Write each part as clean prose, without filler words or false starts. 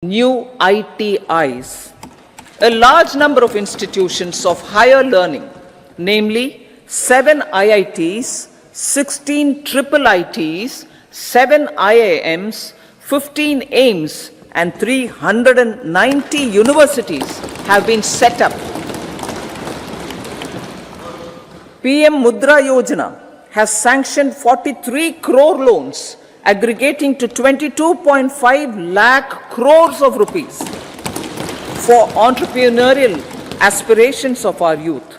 new ITIs. A large number of institutions of higher learning, namely 7 IITs, 16 triple ITs, 7 IIMs, 15 AIMS, and 390 universities have been set up. PM Mudra Yojana has sanctioned 43 crore loans aggregating to 22.5 lakh crores of rupees for entrepreneurial aspirations of our youth.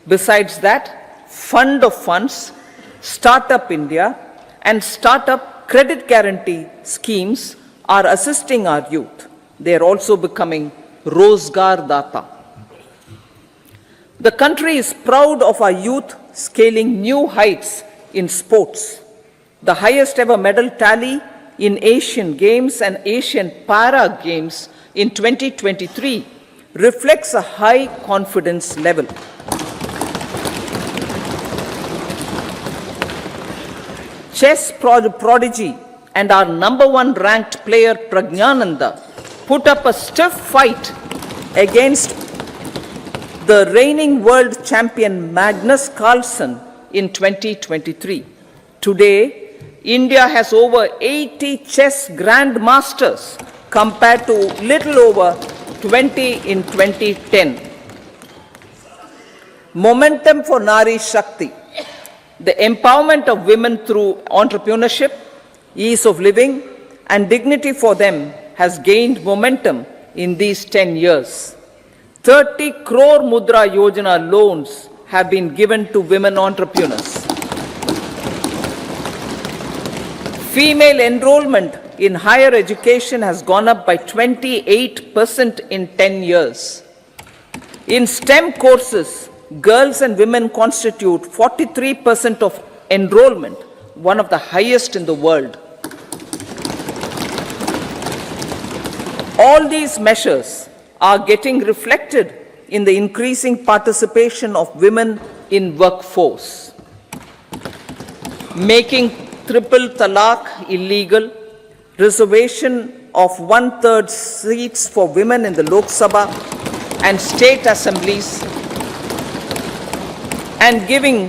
Besides that, Fund of Funds, Startup India, and Startup Credit Guarantee schemes are assisting our youth. They are also becoming Rozgar Data. The country is proud of our youth scaling new heights in sports. The highest ever medal tally in Asian Games and Asian Para Games in 2023 reflects a high confidence level. Chess prodigy and our #1 ranked player Pragnananda put up a stiff fight against the reigning world champion Magnus Carlsen in 2023. Today, India has over 80 chess grandmasters compared to little over 20 in 2010. Momentum for Nari Shakti. The empowerment of women through entrepreneurship, ease of living, and dignity for them has gained momentum in these 10 years. 30 crore Mudra Yojana loans have been given to women entrepreneurs. Female enrollment in higher education has gone up by 28% in 10 years. In STEM courses, girls and women constitute 43% of enrollment, one of the highest in the world. All these measures are getting reflected in the increasing participation of women in workforce. Making triple talaq illegal, reservation of 1/3 seats for women in the Lok Sabha and state assemblies, and giving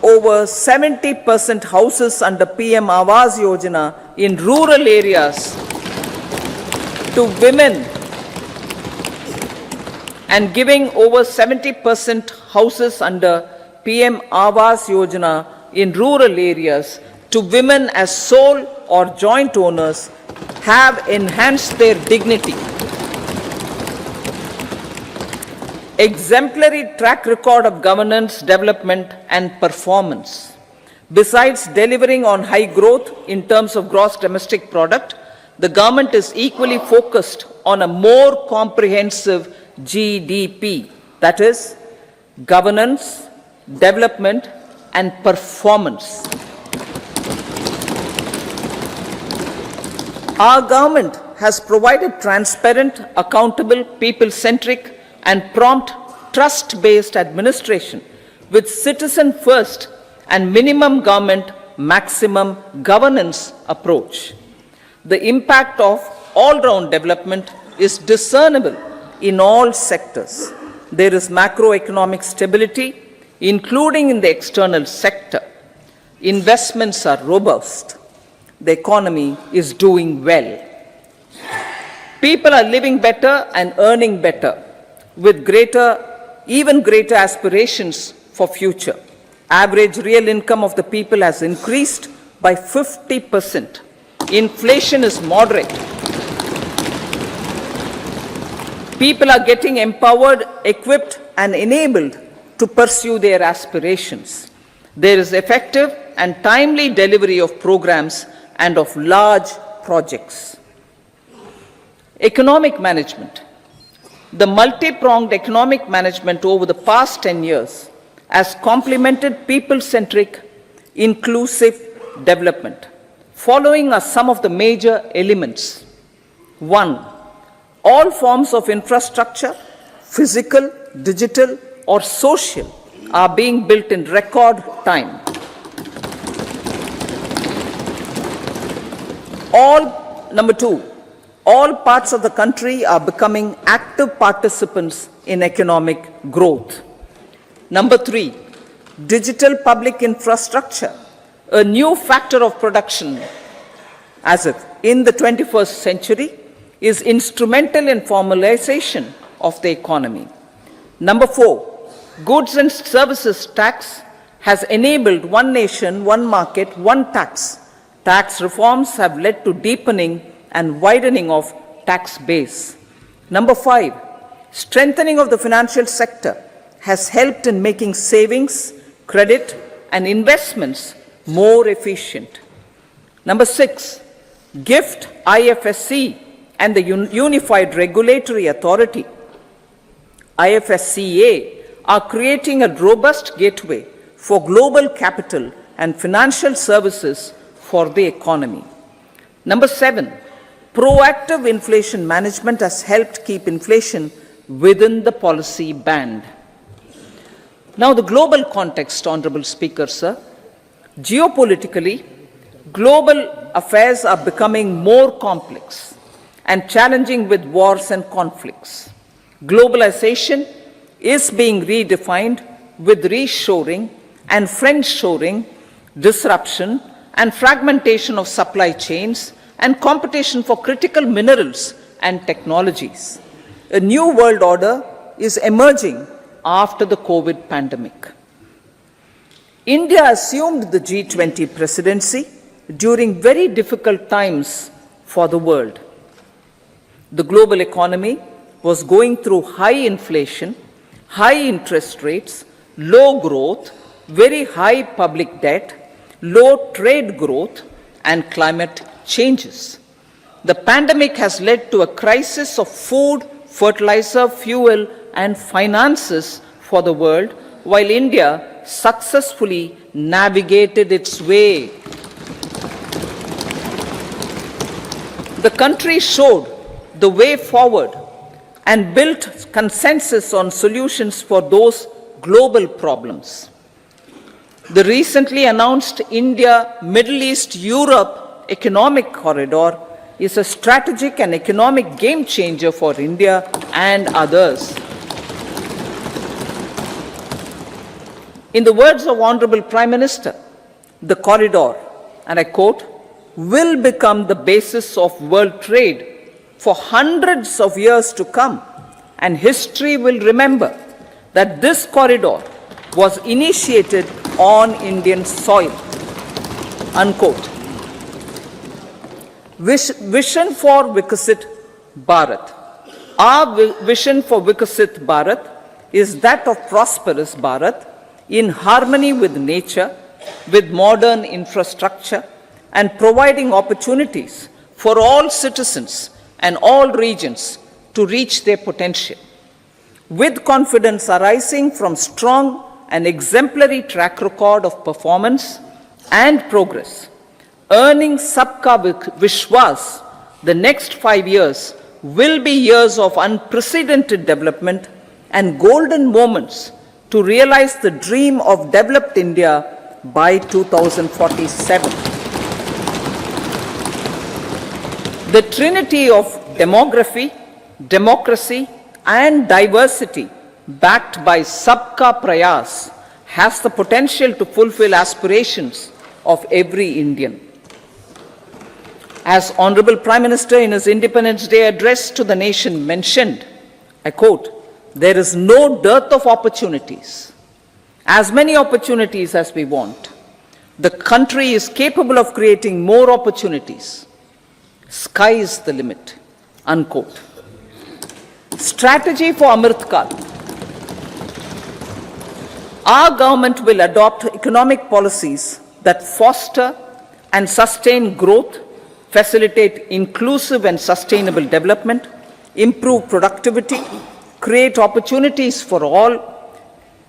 over 70% houses under PM Awas Yojana in rural areas to women, and giving over 70% houses under PM Awas Yojana in rural areas to women as sole or joint owners have enhanced their dignity. Exemplary track record of governance, development, and performance. Besides delivering on high growth in terms of gross domestic product, the government is equally focused on a more comprehensive GDP, that is, governance, development, and performance. Our government has provided transparent, accountable, people-centric, and prompt, trust-based administration with citizen-first and minimum government, maximum governance approach. The impact of all-round development is discernible in all sectors. There is macroeconomic stability, including in the external sector. Investments are robust. The economy is doing well. People are living better and earning better, with even greater aspirations for future. Average real income of the people has increased by 50%. Inflation is moderate. People are getting empowered, equipped, and enabled to pursue their aspirations. There is effective and timely delivery of programs and of large projects. Economic management. The multi-pronged economic management over the past 10 years has complemented people-centric, inclusive development. Following are some of the major elements. 1. All forms of infrastructure, physical, digital, or social, are being built in record time. Number 2, All parts of the country are becoming active participants in economic growth. Number 3, digital public infrastructure, a new factor of production as if in the 21st century, is instrumental in formalization of the economy. Number 4, goods and services tax has enabled one nation, one market, one tax. Tax reforms have led to deepening and widening of tax base. Number 5, strengthening of the financial sector has helped in making savings, credit, and investments more efficient. Number 6, GIFT, IFSC, and the Unified Regulatory Authority, IFSCA, are creating a robust gateway for global capital and financial services for the economy. Number 7, proactive inflation management has helped keep inflation within the policy band. Now, the global context, Honorable Speaker, sir. Geopolitically, global affairs are becoming more complex and challenging with wars and conflicts. Globalization is being redefined with reshoring and friendshoring, disruption and fragmentation of supply chains, and competition for critical minerals and technologies. A new world order is emerging after the COVID pandemic. India assumed the G20 presidency during very difficult times for the world. The global economy was going through high inflation, high interest rates, low growth, very high public debt, low trade growth, and climate changes. The pandemic has led to a crisis of food, fertilizer, fuel, and finances for the world, while India successfully navigated its way. The country showed the way forward and built consensus on solutions for those global problems. The recently announced India-Middle East-Europe economic corridor is a strategic and economic game changer for India and others. In the words of Honorable Prime Minister, the corridor, and I quote, will become the basis of world trade for hundreds of years to come, and history will remember that this corridor was initiated on Indian soil, unquote. Vision for Vikasit Bharat. Our vision for Vikasit Bharat is that of prosperous Bharat in harmony with nature, with modern infrastructure, and providing opportunities for all citizens and all regions to reach their potential. With confidence arising from strong and exemplary track record of performance and progress, earning Sabka Vishwas, the next 5 years will be years of unprecedented development and golden moments to realize the dream of developed India by 2047. The trinity of demography, democracy, and diversity, backed by Sabka Prayas, has the potential to fulfill aspirations of every Indian. As Honorable Prime Minister in his Independence Day address to the nation mentioned, I quote, "There is no dearth of opportunities, as many opportunities as we want. The country is capable of creating more opportunities. Sky is the limit," unquote. Strategy for Amrit Kal. Our government will adopt economic policies that foster and sustain growth, facilitate inclusive and sustainable development, improve productivity, create opportunities for all,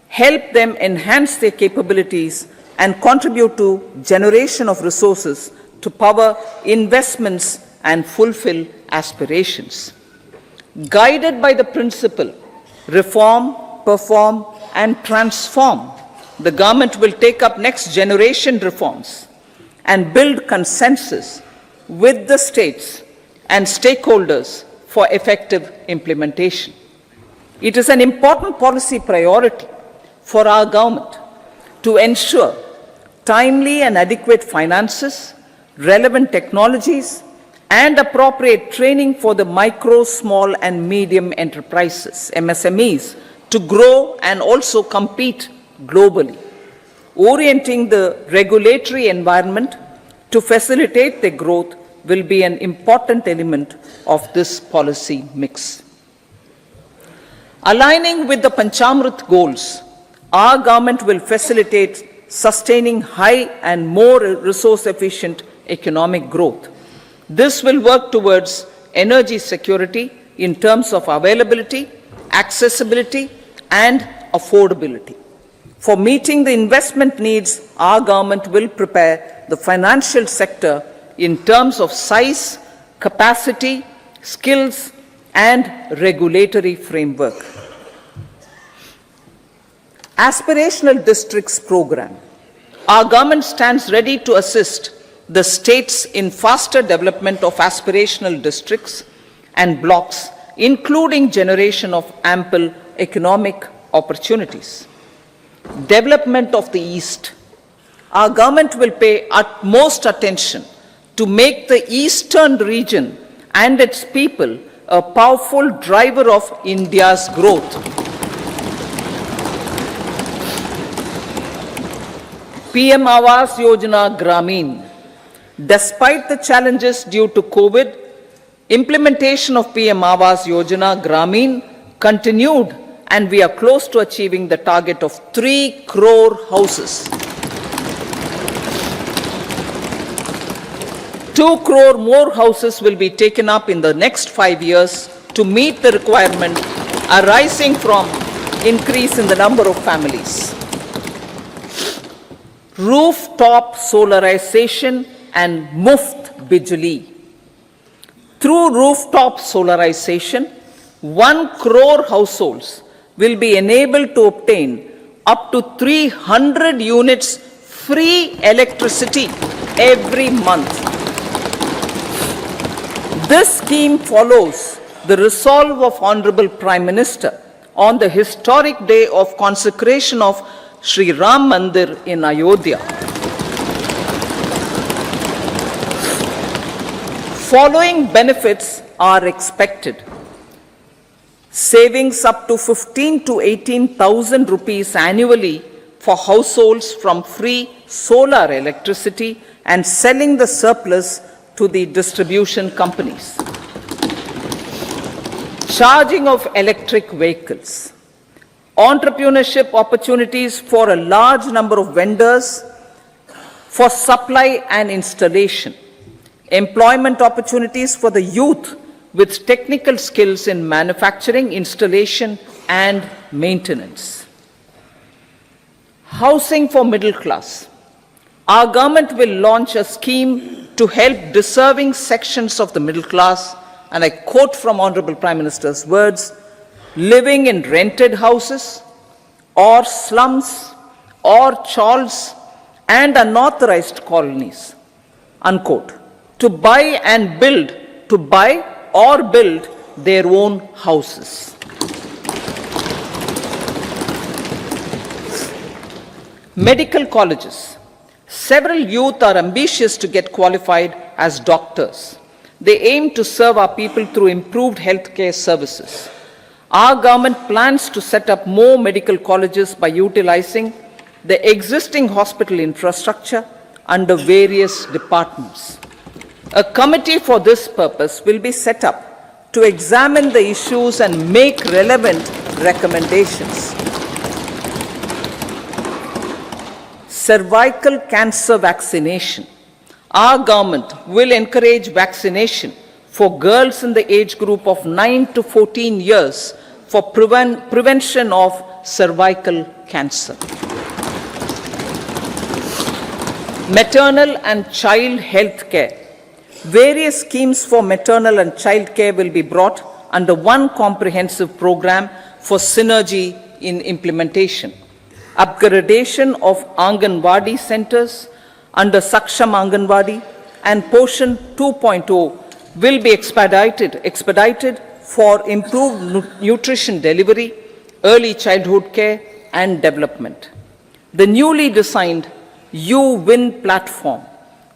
help them enhance their capabilities, and contribute to generation of resources to power investments and fulfill aspirations. Guided by the principle, reform, perform, and transform, the government will take up next generation reforms and build consensus with the states and stakeholders for effective implementation. It is an important policy priority for our government to ensure timely and adequate finances, relevant technologies, and appropriate training for the micro, small, and medium enterprises, MSMEs, to grow and also compete globally. Orienting the regulatory environment to facilitate their growth will be an important element of this policy mix. Aligning with the Panchamrit goals, our government will facilitate sustaining high and more resource-efficient economic growth. This will work towards energy security in terms of availability, accessibility, and affordability. For meeting the investment needs, our government will prepare the financial sector in terms of size, capacity, skills, and regulatory framework. Aspirational Districts Program. Our government stands ready to assist the states in faster development of aspirational districts and blocks, including generation of ample economic opportunities. Development of the East. Our government will pay utmost attention to make the eastern region and its people a powerful driver of India's growth. PM Awas Yojana Gramin. Despite the challenges due to COVID, implementation of PM Awas Yojana Gramin continued, and we are close to achieving the target of 3 crore houses. 2 crore more houses will be taken up in the next 5 years to meet the requirement arising from increase in the number of families. Rooftop solarization and Muft Bijli. Through rooftop solarization, 1 crore households will be enabled to obtain up to 300 units free electricity every month. This scheme follows the resolve of Honorable Prime Minister on the historic day of consecration of Sri Ram Mandir in Ayodhya. Following benefits are expected. Savings up to 15 to 18,000 rupees annually for households from free solar electricity and selling the surplus to the distribution companies. Charging of electric vehicles. Entrepreneurship opportunities for a large number of vendors for supply and installation. Employment opportunities for the youth with technical skills in manufacturing, installation, and maintenance. Housing for middle class. Our government will launch a scheme to help deserving sections of the middle class, and I quote from Honorable Prime Minister's words, living in rented houses or slums or chawls and unauthorized colonies, unquote, to buy or build their own houses. Medical colleges. Several youth are ambitious to get qualified as doctors. They aim to serve our people through improved healthcare services. Our government plans to set up more medical colleges by utilizing the existing hospital infrastructure under various departments. A committee for this purpose will be set up to examine the issues and make relevant recommendations. Cervical cancer vaccination. Our government will encourage vaccination for girls in the age group of 9 to 14 years for prevention of cervical cancer. Maternal and child health care. Various schemes for maternal and child care will be brought under one comprehensive program for synergy in implementation. Upgradation of Anganwadi centers under Saksham Anganwadi and Poshan 2.0 will be expedited for improved nutrition delivery, early childhood care, and development. The newly designed U-Win platform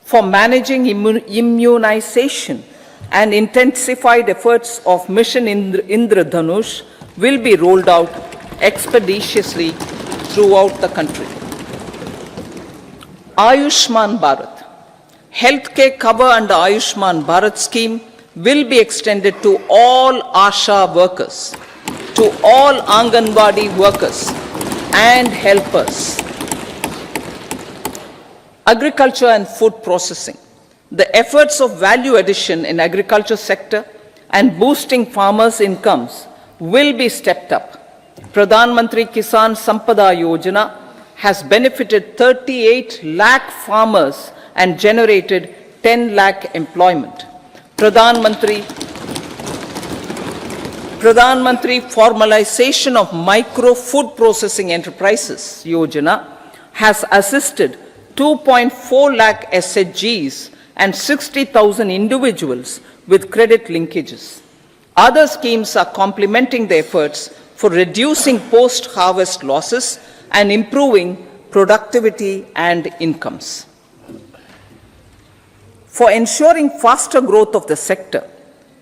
for managing immunization and intensified efforts of Mission Indradhanush will be rolled out expeditiously throughout the country. Ayushman Bharat. Healthcare cover under Ayushman Bharat scheme will be extended to all ASHA workers, to all Anganwadi workers and helpers. Agriculture and food processing. The efforts of value addition in agriculture sector and boosting farmers' incomes will be stepped up. Pradhan Mantri Kisan Sampada Yojana has benefited 38 lakh farmers and generated 10 lakh employment. Pradhan Mantri Formalization of Micro Food Processing Enterprises Yojana has assisted 2.4 lakh SHGs and 60,000 individuals with credit linkages. Other schemes are complementing the efforts for reducing post-harvest losses and improving productivity and incomes. For ensuring faster growth of the sector,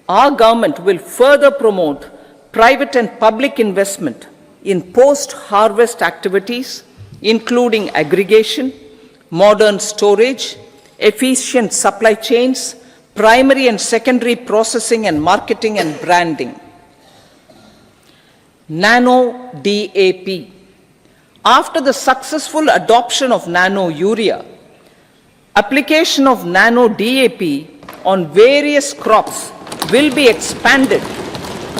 our government will further promote private and public investment in post-harvest activities, including aggregation, modern storage, efficient supply chains, primary and secondary processing and marketing and branding. Nano DAP. After the successful adoption of nano urea, application of nano DAP on various crops will be expanded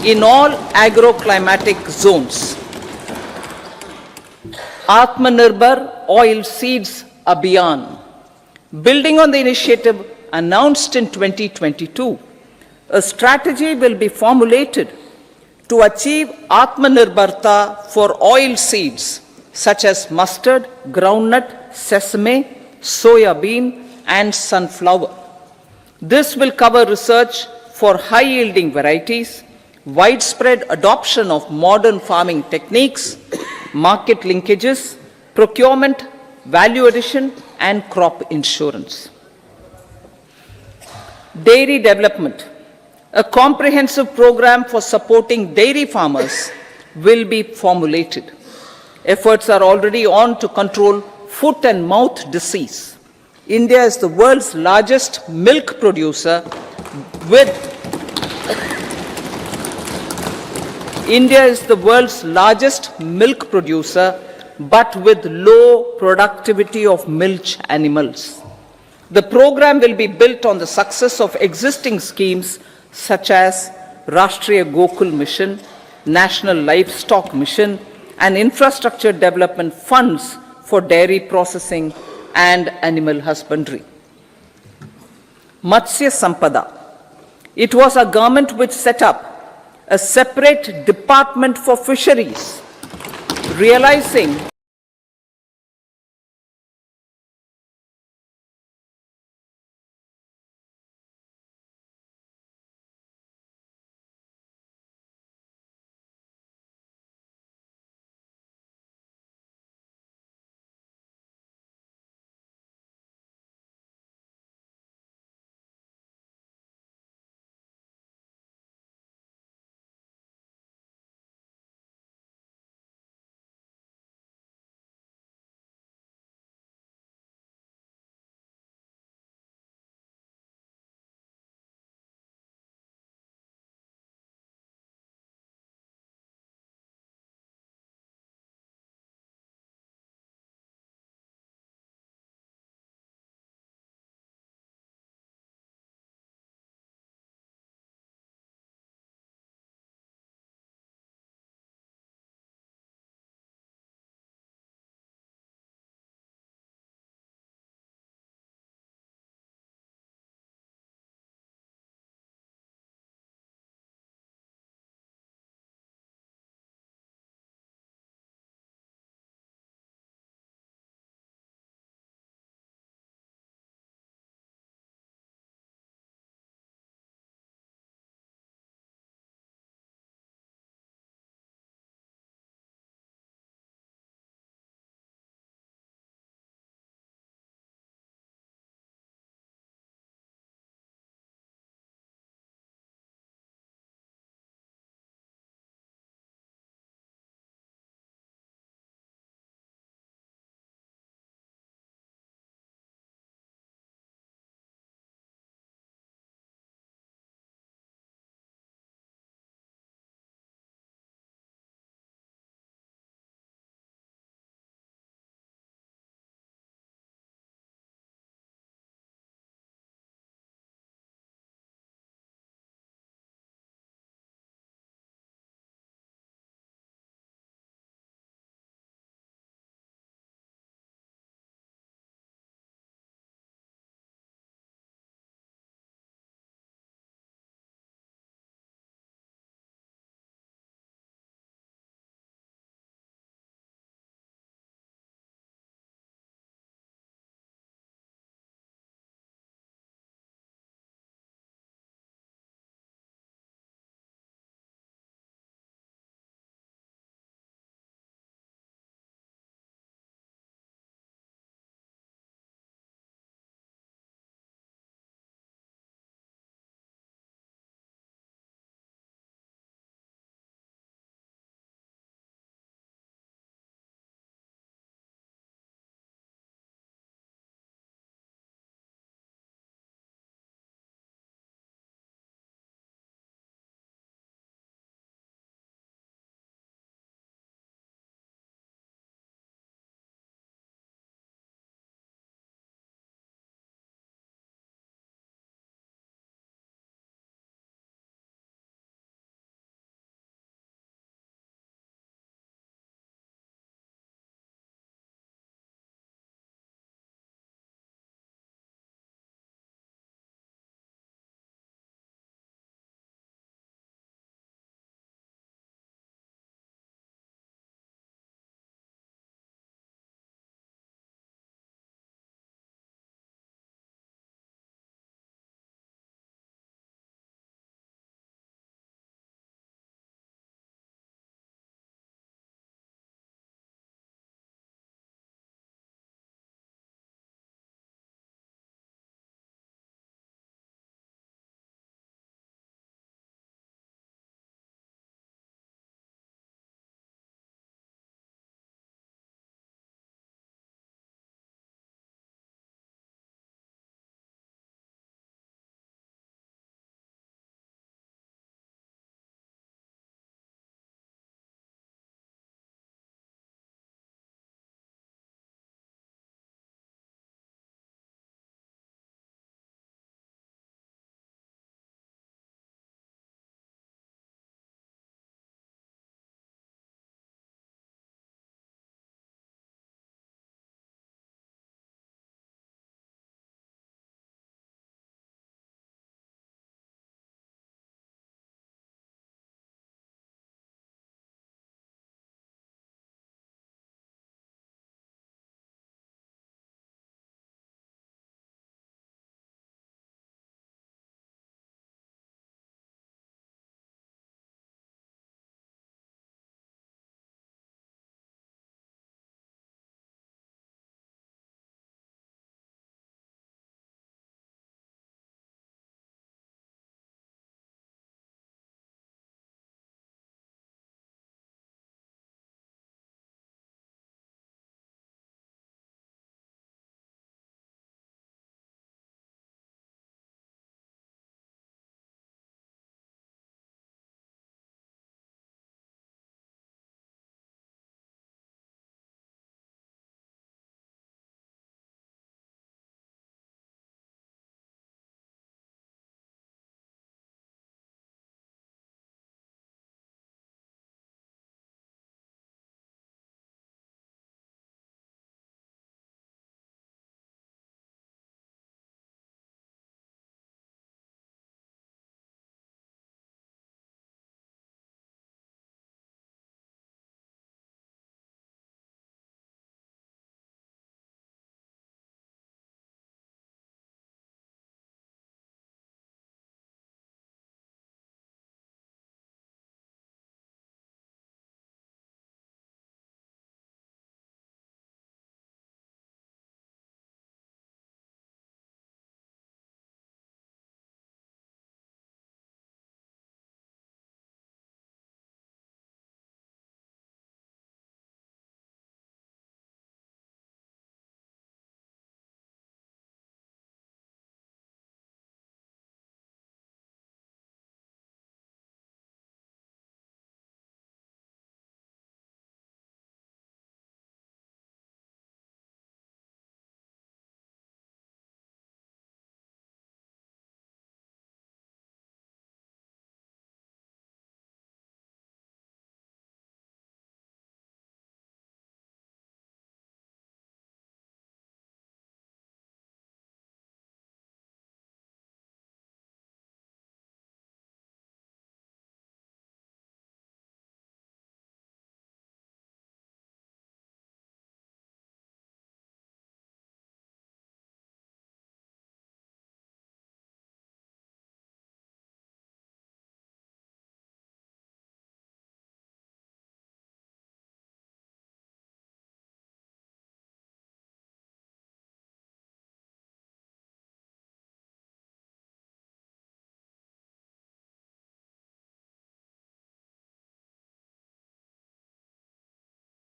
in all agroclimatic zones. Atmanirbhar Oil Seeds Abhiyan. Building on the initiative announced in 2022, a strategy will be formulated to achieve Atmanirbharta for oil seeds such as mustard, groundnut, sesame, soya bean, and sunflower. This will cover research for high-yielding varieties, widespread adoption of modern farming techniques, market linkages, procurement, value addition, and crop insurance. Dairy development. A comprehensive program for supporting dairy farmers will be formulated. Efforts are already on to control foot and mouth disease. India is the world's largest milk producer but with low productivity of milch animals. The program will be built on the success of existing schemes such as Rashtriya Gokul Mission, National Livestock Mission, and infrastructure development funds for dairy processing and animal husbandry. Matsya Sampada. It was our government which set up a separate department for fisheries, realizing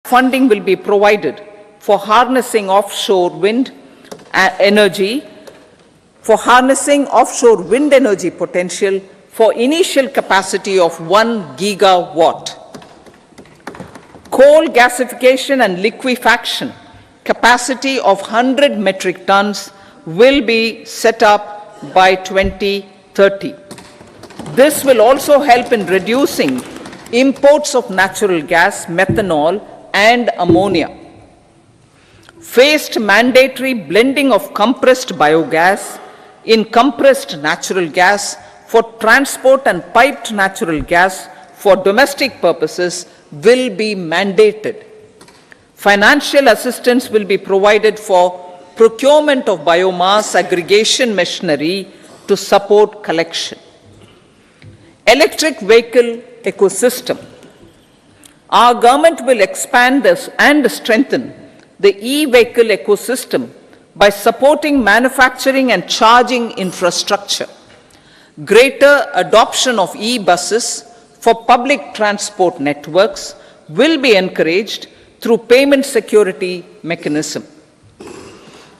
funding will be provided for harnessing offshore wind energy, potential for initial capacity of 1 gigawatt. Coal gasification and liquefaction capacity of 100 metric tons will be set up by 2030. This will also help in reducing imports of natural gas, methanol, and ammonia. Phased mandatory blending of compressed biogas in compressed natural gas for transport and piped natural gas for domestic purposes will be mandated. Financial assistance will be provided for procurement of biomass aggregation machinery to support collection. Electric vehicle ecosystem. Our government will expand this and strengthen the e-vehicle ecosystem by supporting manufacturing and charging infrastructure. Greater adoption of e-buses for public transport networks will be encouraged through payment security mechanism.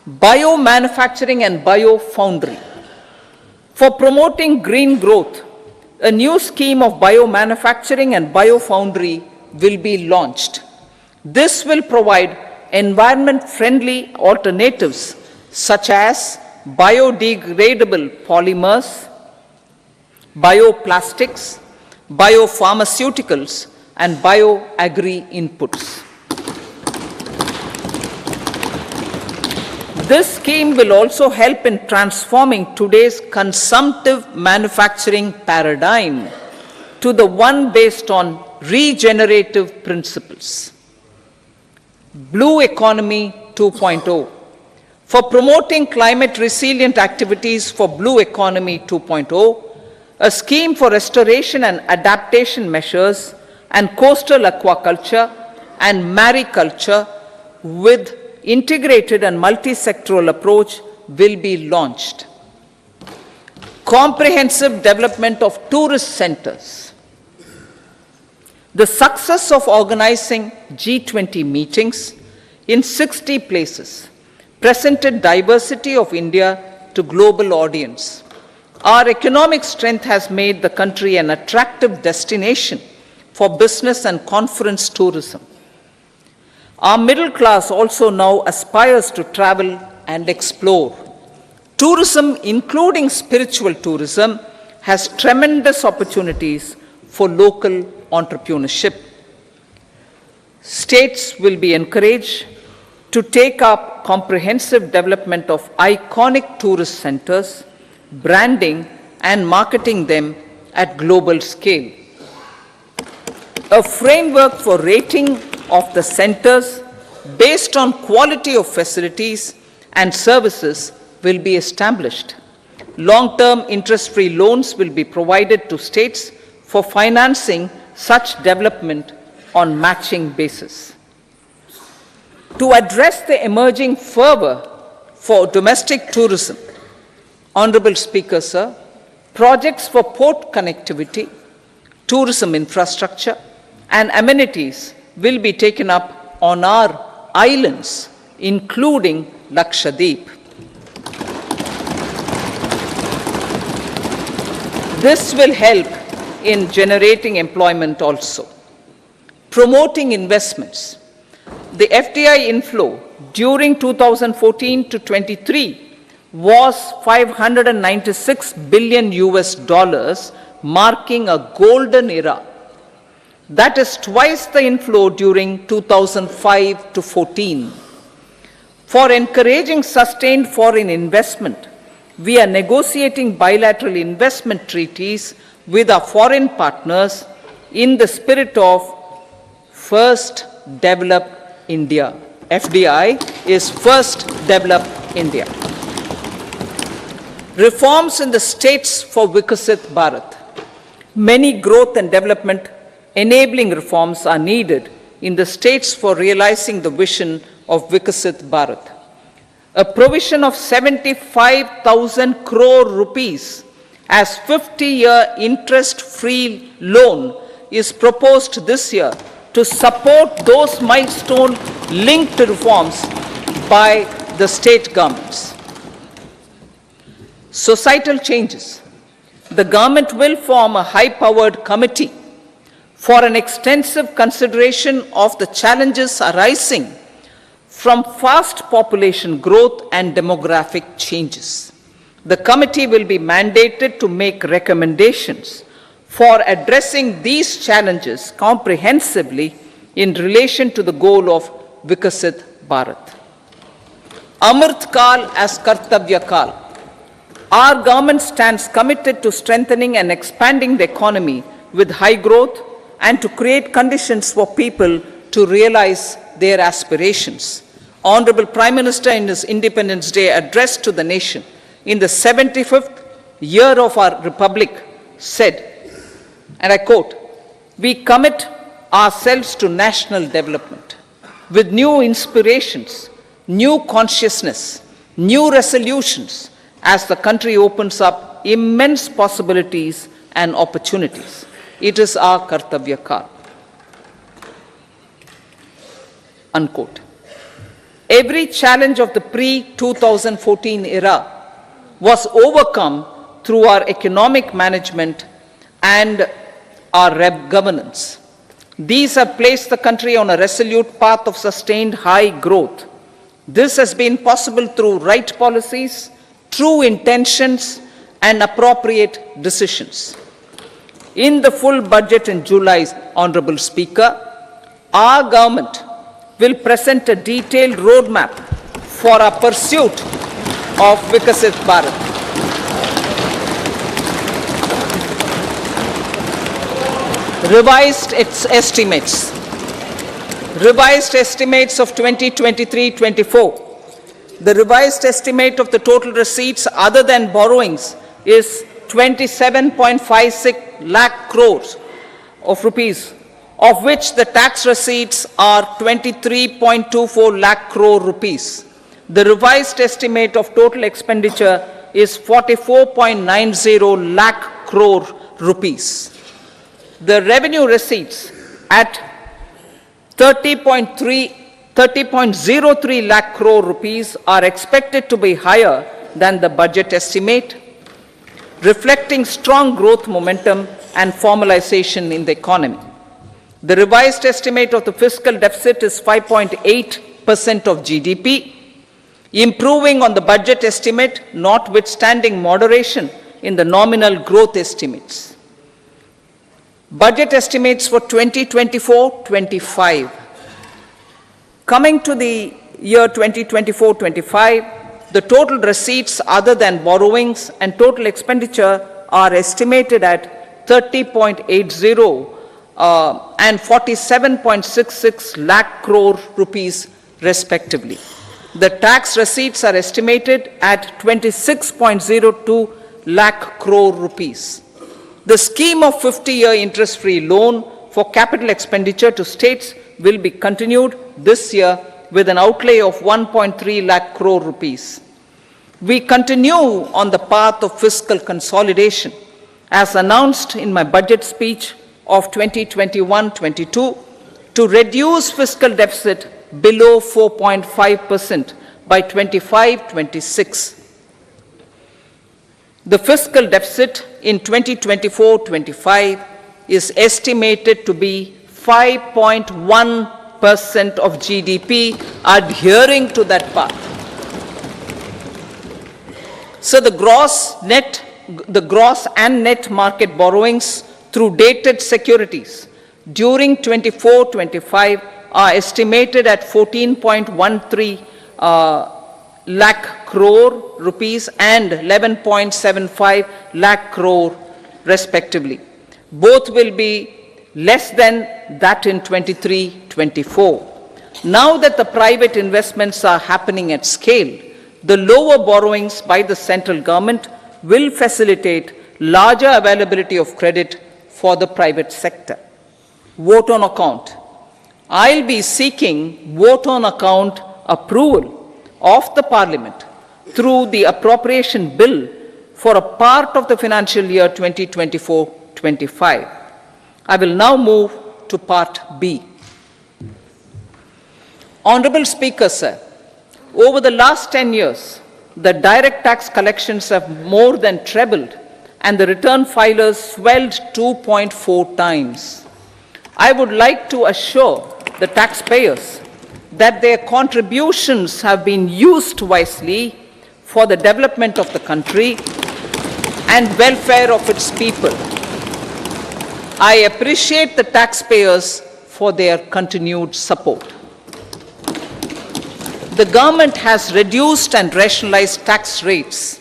Biomanufacturing and biofoundry. For promoting green growth, a new scheme of biomanufacturing and biofoundry will be launched. This will provide environment-friendly alternatives such as biodegradable polymers, bioplastics, biopharmaceuticals, and bioagri inputs. This scheme will also help in transforming today's consumptive manufacturing paradigm to the one based on regenerative principles. Blue Economy 2.0. For promoting climate resilient activities for Blue Economy 2.0, a scheme for restoration and adaptation measures and coastal aquaculture and mariculture with integrated and multi-sectoral approach will be launched. Comprehensive development of tourist centers. The success of organizing G20 meetings in 60 places presented diversity of India to global audience. Our economic strength has made the country an attractive destination for business and conference tourism. Our middle class also now aspires to travel and explore. Tourism, including spiritual tourism, has tremendous opportunities for local entrepreneurship. States will be encouraged to take up comprehensive development of iconic tourist centers, branding and marketing them at global scale. A framework for rating of the centers based on quality of facilities and services will be established. Long-term interest-free loans will be provided to states for financing such development on matching basis. To address the emerging fervor for domestic tourism, Honorable Speaker, sir, projects for port connectivity, tourism infrastructure, and amenities will be taken up on our islands, including Lakshadweep. This will help in generating employment also. Promoting investments. The FDI inflow during 2014 to 23 was 596 billion US dollars, marking a golden era. That is twice the inflow during 2005 to 14. For encouraging sustained foreign investment, we are negotiating bilateral investment treaties with our foreign partners in the spirit of First Develop India. FDI is First Develop India. Reforms in the states for Vikasit Bharat. Many growth and development enabling reforms are needed in the states for realizing the vision of Vikasit Bharat. A provision of 75,000 crore rupees as 50-year interest-free loan is proposed this year to support those milestone-linked reforms by the state governments. Societal changes. The government will form a high-powered committee for an extensive consideration of the challenges arising from fast population growth and demographic changes. The committee will be mandated to make recommendations for addressing these challenges comprehensively in relation to the goal of Vikasit Bharat. Amrit Kal as Kartavya Kal. Our government stands committed to strengthening and expanding the economy with high growth and to create conditions for people to realize their aspirations. Honorable Prime Minister, in his Independence Day address to the nation in the 75th year of our Republic, said, and I quote, "We commit ourselves to national development with new inspirations, new consciousness, new resolutions, as the country opens up immense possibilities and opportunities. It is our Kartavya Kal." Unquote. Every challenge of the pre-2014 era was overcome through our economic management and our governance. These have placed the country on a resolute path of sustained high growth. This has been possible through right policies, true intentions, and appropriate decisions. In the full budget in July, Honorable Speaker, our government will present a detailed roadmap for our pursuit of Vikasit Bharat. Revised estimates. Revised estimates of 2023-24. The revised estimate of the total receipts other than borrowings is 27.56 lakh crores of rupees, of which the tax receipts are 23.24 lakh crore rupees. The revised estimate of total expenditure is 44.90 lakh crore rupees. The revenue receipts at 30.03 lakh crore rupees are expected to be higher than the budget estimate, reflecting strong growth momentum and formalization in the economy. The revised estimate of the fiscal deficit is 5.8% of GDP, improving on the budget estimate, notwithstanding moderation in the nominal growth estimates. Budget estimates for 2024-25. Coming to the year 2024-25, the total receipts other than borrowings and total expenditure are estimated at 30.80 and 47.66 lakh crore rupees respectively. The tax receipts are estimated at 26.02 lakh crore rupees. The scheme of 50-year interest-free loan for capital expenditure to states will be continued this year with an outlay of 1.3 lakh crore rupees. We continue on the path of fiscal consolidation, as announced in my budget speech of 2021-22, to reduce fiscal deficit below 4.5% by 25-26. The fiscal deficit in 2024-25 is estimated to be 5.1% of GDP, adhering to that path. So the gross and net market borrowings through dated securities during 24-25 are estimated at 14.13 lakh crore rupees and 11.75 lakh crore respectively. Both will be less than that in 23-24. Now that the private investments are happening at scale, the lower borrowings by the central government will facilitate larger availability of credit for the private sector. Vote on account. I'll be seeking vote on account approval of the Parliament through the appropriation bill for a part of the financial year 2024-25. I will now move to Part B. Honorable Speaker, sir, over the last 10 years, the direct tax collections have more than trebled and the return filers swelled 2.4 times. I would like to assure the taxpayers that their contributions have been used wisely for the development of the country and welfare of its people. I appreciate the taxpayers for their continued support. The government has reduced and rationalized tax rates.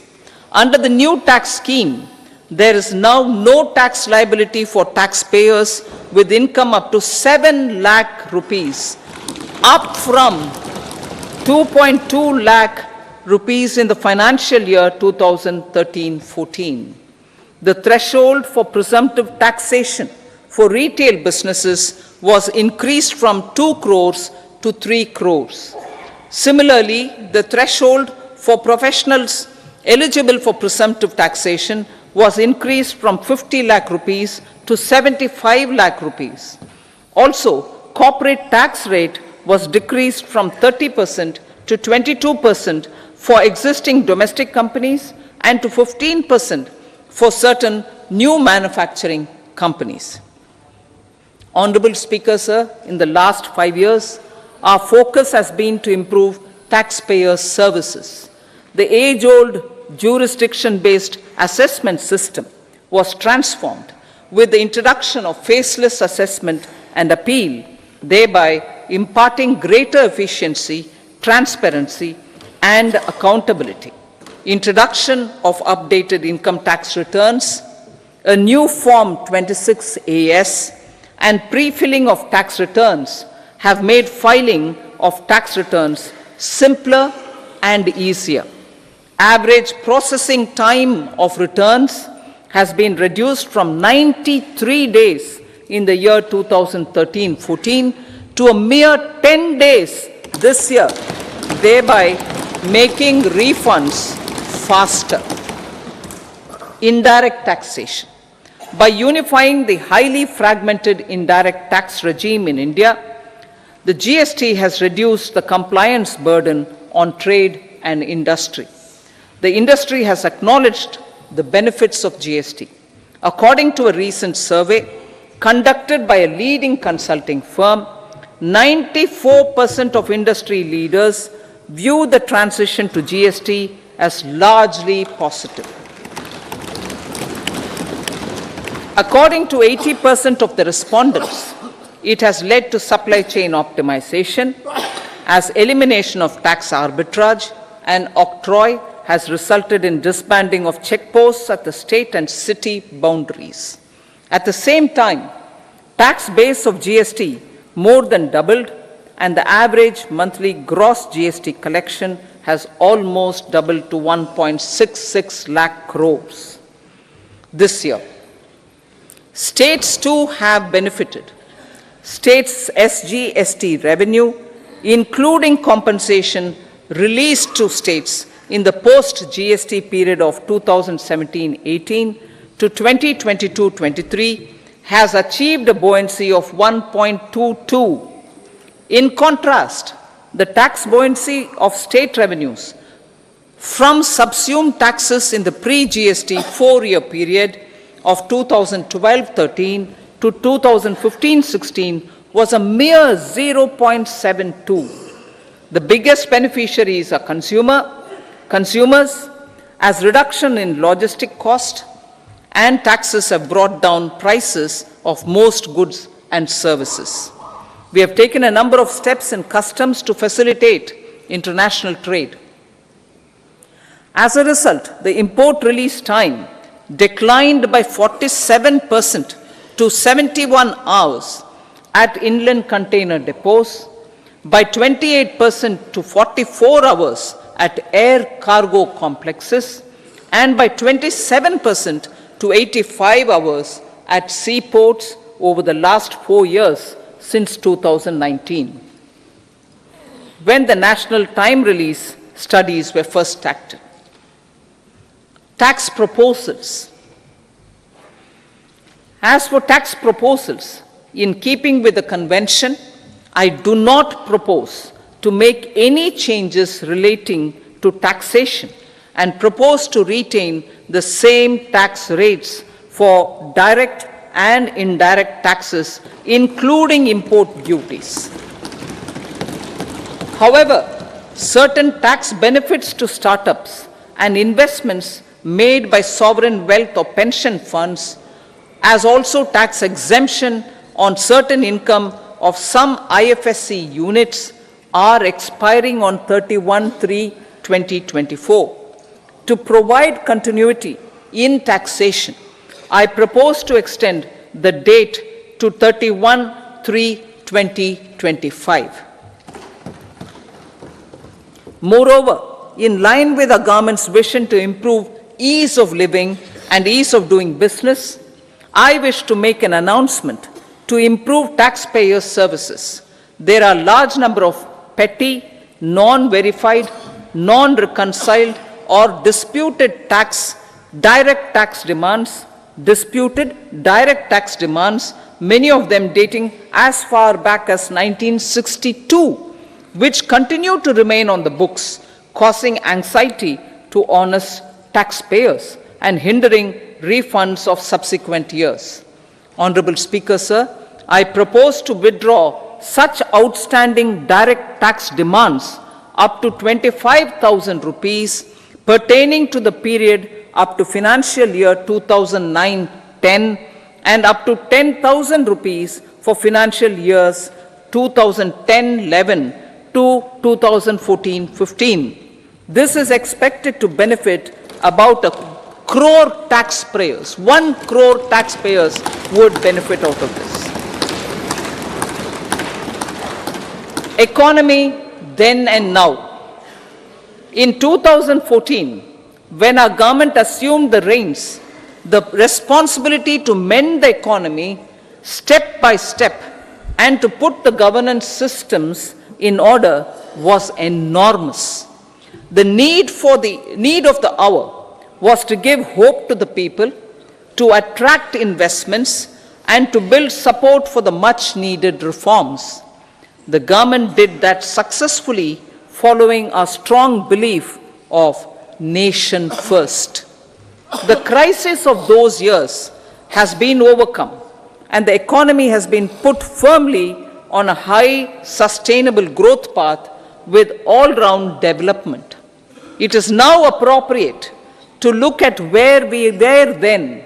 Under the new tax scheme, there is now no tax liability for taxpayers with income up to 7 lakh rupees, up from 2.2 lakh rupees in the financial year 2013-14. The threshold for presumptive taxation for retail businesses was increased from 2 crores to 3 crores. Similarly, the threshold for professionals eligible for presumptive taxation was increased from 50 lakh rupees to 75 lakh rupees. Also, corporate tax rate was decreased from 30% to 22% for existing domestic companies and to 15% for certain new manufacturing companies. Honorable Speaker, sir, in the last 5 years, our focus has been to improve taxpayer services. The age-old jurisdiction-based assessment system was transformed with the introduction of faceless assessment and appeal, thereby imparting greater efficiency, transparency, and accountability. Introduction of updated income tax returns, a new Form 26AS, and pre-filling of tax returns have made filing of tax returns simpler and easier. Average processing time of returns has been reduced from 93 days in the year 2013-14 to a mere 10 days this year, thereby making refunds faster. Indirect taxation. By unifying the highly fragmented indirect tax regime in India, the GST has reduced the compliance burden on trade and industry. The industry has acknowledged the benefits of GST. According to a recent survey conducted by a leading consulting firm, 94% of industry leaders view the transition to GST as largely positive. According to 80% of the respondents, it has led to supply chain optimization, as elimination of tax arbitrage and octroi has resulted in disbanding of checkposts at the state and city boundaries. At the same time, tax base of GST more than doubled, and the average monthly gross GST collection has almost doubled to 1.66 lakh crores this year. States too have benefited. States' SGST revenue, including compensation released to states in the post-GST period of 2017-18 to 2022-23, has achieved a buoyancy of 1.22. In contrast, the tax buoyancy of state revenues from subsumed taxes in the pre-GST 4-year period of 2012-13 to 2015-16 was a mere 0.72. The biggest beneficiaries are consumers, as reduction in logistic cost and taxes have brought down prices of most goods and services. We have taken a number of steps in customs to facilitate international trade. As a result, the import release time declined by 47% to 71 hours at inland container depots, by 28% to 44 hours at air cargo complexes, and by 27% to 85 hours at seaports over the last 4 years since 2019, when the national time release studies were first acted. Tax proposals. As for tax proposals, in keeping with the convention, I do not propose to make any changes relating to taxation and propose to retain the same tax rates for direct and indirect taxes, including import duties. However, certain tax benefits to startups and investments made by sovereign wealth or pension funds, as also tax exemption on certain income of some IFSC units, are expiring on 31/3/2024. To provide continuity in taxation, I propose to extend the date to 31/3/2025. Moreover, in line with our government's vision to improve ease of living and ease of doing business, I wish to make an announcement to improve taxpayers' services. There are a large number of petty, non-verified, non-reconciled, or disputed direct tax demands, many of them dating as far back as 1962, which continue to remain on the books, causing anxiety to honest taxpayers and hindering refunds of subsequent years. Honorable Speaker, sir, I propose to withdraw such outstanding direct tax demands up to 25,000 rupees pertaining to the period up to financial year 2009-10 and up to 10,000 rupees for financial years 2010-11 to 2014-15. This is expected to benefit about 1 crore taxpayers. 1 crore taxpayers would benefit out of this. Economy then and now. In 2014, when our government assumed the reins, the responsibility to mend the economy step by step and to put the governance systems in order was enormous. The need of the hour was to give hope to the people, to attract investments, and to build support for the much needed reforms. The government did that successfully, following a strong belief of nation first. The crisis of those years has been overcome, and the economy has been put firmly on a high, sustainable growth path with all-round development. It is now appropriate to look at where we were then.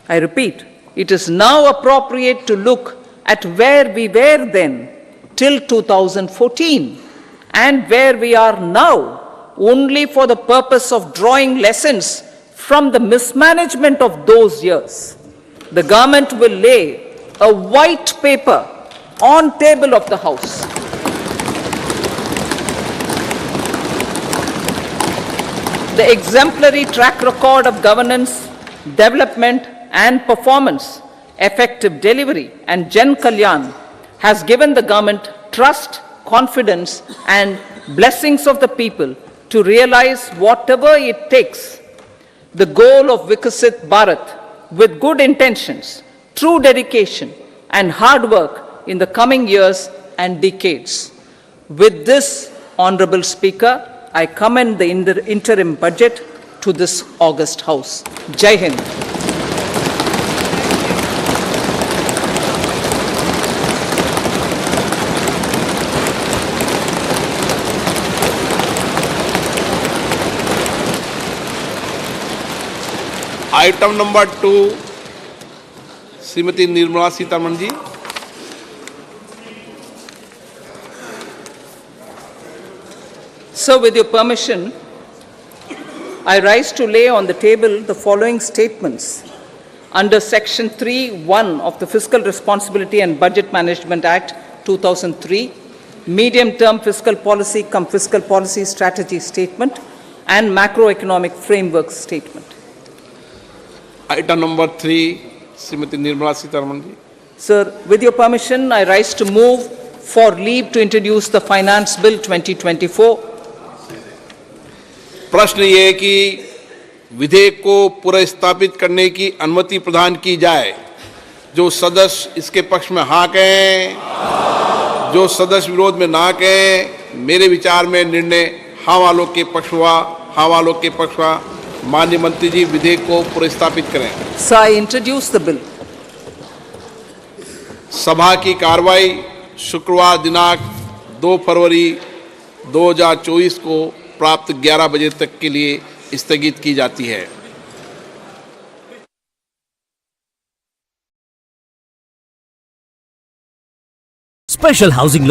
I repeat, it is now appropriate to look at where we were then till 2014 and where we are now, only for the purpose of drawing lessons from the mismanagement of those years. The government will lay a white paper on table of the House. The exemplary track record of governance, development and performance, effective delivery and Jan Kalyan has given the government trust, confidence and blessings of the people to realize whatever it takes. The goal of Vikasit Bharat with good intentions, true dedication and hard work in the coming years and decades. With this, Honorable Speaker, I commend the interim budget to this august House. Jai Hind. Item number 2 Shrimati Nirmala Sitharaman ji. So, with your permission, I rise to lay on the table the following statements. Under Section 3(1) of the Fiscal Responsibility and Budget Management Act 2003, medium-term fiscal policy cum fiscal policy strategy statement and macroeconomic framework statement. Item number 3, Srimati Nirmala Sitharaman ji. Sir, with your permission, I rise to move for leave to introduce the Finance Bill 2024. प्रश्न ये है कि विधेयक को पुनर्स्थापित करने की अनुमति प्रदान की जाए। जो सदस्य इसके पक्ष में हाँ कहें, जो सदस्य विरोध में ना कहें, मेरे विचार में निर्णय हाँ वालों के पक्ष हुआ। हाँ वालों के पक्ष हुआ। माननीय मंत्री जी विधेयक को पुनर्स्थापित करें। Sir, I introduce the bill. सभा की कार्रवाई शुक्रवार दिनांक 2 फरवरी 2024 को प्राप्त 11 बजे तक के लिए स्थगित की जाती है। Special housing loan